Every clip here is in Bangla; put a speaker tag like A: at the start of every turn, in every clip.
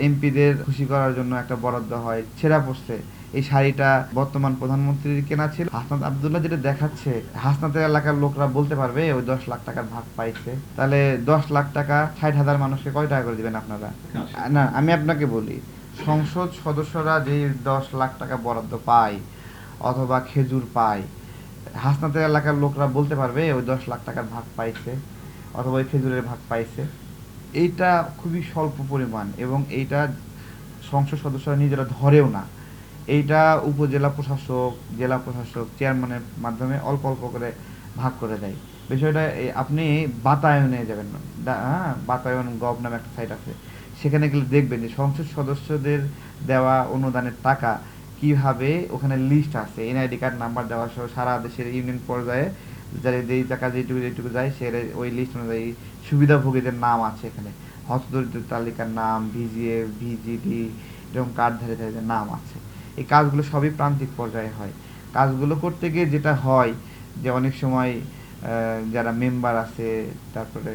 A: এমপিদের খুশি করার জন্য একটা বরাদ্দ হয়, ছেঁড়া পড়ছে। এই শাড়িটা বর্তমান প্রধানমন্ত্রীর কেনা ছিল। হাসনাত আব্দুল্লাহ যেটা দেখাচ্ছে, হাসনাতের এলাকার লোকরা বলতে পারবে ওই 10 লাখ টাকার ভাগ পাইছে। তাহলে 10 লাখ টাকা 60,000 মানুষকে কয় টাকা করে দিবেন আপনারা? না, আমি আপনাকে বলি, সংসদ সদস্যরা যে 10 লাখ টাকা বরাদ্দ পায় অথবা খেজুর পায়, হাসনাতের এলাকার লোকরা বলতে পারবে ওই 10 লাখ টাকার ভাগ পাইছে অথবা ওই খেজুরের ভাগ পাইছে। এইটা খুবই স্বল্প পরিমাণ এবং এইটা সংসদ সদস্যরা নিজেরা ধরেও না। এইটা উপজেলা প্রশাসক, জেলা প্রশাসক, চেয়ারম্যানের মাধ্যমে অল্প অল্প করে ভাগ করে দেয়। বিষয়টা আপনি বাতায়নে যাবেন, বাতায়ন গভ নামে একটা সাইট আছে, সেখানে গেলে দেখবেন যে সংসদ সদস্যদের দেওয়া অনুদানের টাকা কিভাবে ওখানে লিস্ট আছে, এনআইডি কার্ড নাম্বার দেওয়া সহ সারা দেশের ইউনিয়ন পর্যায়ে যারা যেই টাকা যেটুকু যেটুকু যায় সে ওই লিস্ট অনুযায়ী সুবিধাভোগীদের নাম আছে এখানে, হতদরিদ্র তালিকার নাম, ভিজিএফ, ভিজিডি, এরকম কার্ডধারীদের নাম আছে। এই কাজগুলো সবই প্রান্তিক পর্যায়ে হয়। কাজগুলো করতে গিয়ে যেটা হয় যে অনেক সময় যারা মেম্বার আছে, তারপরে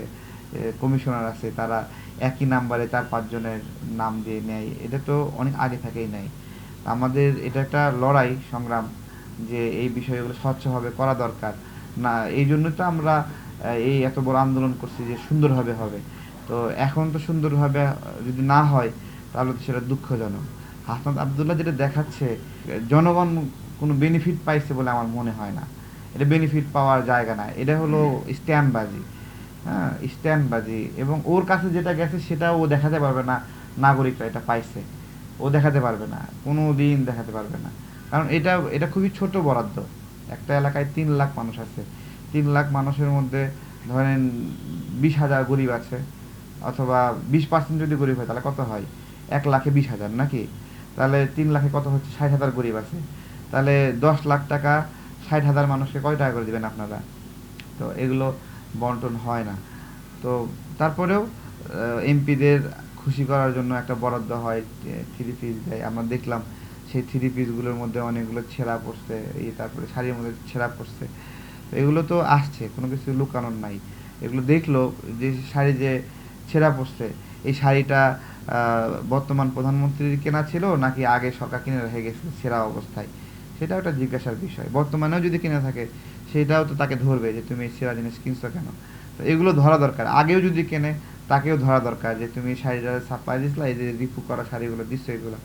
A: কমিশনার আছে, তারা একই নাম্বারে 4-5 জনের নাম দিয়ে নেয়। এটা তো অনেক আগে থেকেই নেয়। আমাদের এটা একটা লড়াই সংগ্রাম যে এই বিষয়গুলো স্বচ্ছভাবে করা দরকার। না, এই জন্য তো আমরা এই এত বড় আন্দোলন করছি যে সুন্দরভাবে হবে। তো এখন তো সুন্দরভাবে যদি না হয় তাহলে তো সেটা দুঃখজনক। হাসনাত আব্দুল্লাহ যেটা দেখাচ্ছে, জনগণ কোনো বেনিফিট পাইছে বলে আমার মনে হয় না। এটা বেনিফিট পাওয়ার জায়গা না, এটা হলো স্ট্যান্ডবাজি। হ্যাঁ, স্ট্যান্ডবাজি। এবং ওর কাছে যেটা গেছে সেটা ও দেখাতে পারবে না নাগরিকরা এটা পাইছে। ও দেখাতে পারবে না, কোনো দিন দেখাতে পারবে না। কারণ এটা এটা খুবই ছোট বরাদ্দ। একটা এলাকায় 3 লাখ মানুষ আছে। 3 লাখ মানুষের মধ্যে ধরেন 20,000 গরিব আছে, অথবা 20% যদি গরিব হয় তাহলে কত হয়? 1,20,000 নাকি? তাহলে 3 লাখে কত হচ্ছে? 60,000 গরিব আছে। তাহলে 10 লাখ টাকা 60,000 মানুষকে কয় টাকা করে দিবেন আপনারা? তো এগুলো বন্টন হয় না। তো তারপরেও এমপিদের খুশি করার জন্য একটা বরাদ্দ হয়, থ্রি পিস দেয়। আমরা দেখলাম সেই থ্রি পিসগুলোর মধ্যে অনেকগুলো ছেঁড়া পড়ছে, তারপরে শাড়ির মধ্যে ছেঁড়া পড়ছে। তো এগুলো তো আসছে, কোনো কিছু লুকানোর নাই। এগুলো দেখলো যে শাড়ি যে ছেঁড়া পড়ছে, এই শাড়িটা বর্তমান প্রধানমন্ত্রীর কেনা ছিল নাকি আগে সরকার কিনে রেখে গেছে ছেঁড়া অবস্থায়, সেটাও একটা জিজ্ঞাসার বিষয়। বর্তমানেও যদি কিনে থাকে সেটাও তো তাকে ধরবে যে তুমি ছেঁড়া জিনিস কিনছো কেন। তো এগুলো ধরা দরকার। আগেও যদি কেনে তাকেও ধরা দরকার যে তুমি শাড়িটা ছাপাই দিছিলা, এই যে রিপু করা শাড়িগুলো দিচ্ছ, এগুলো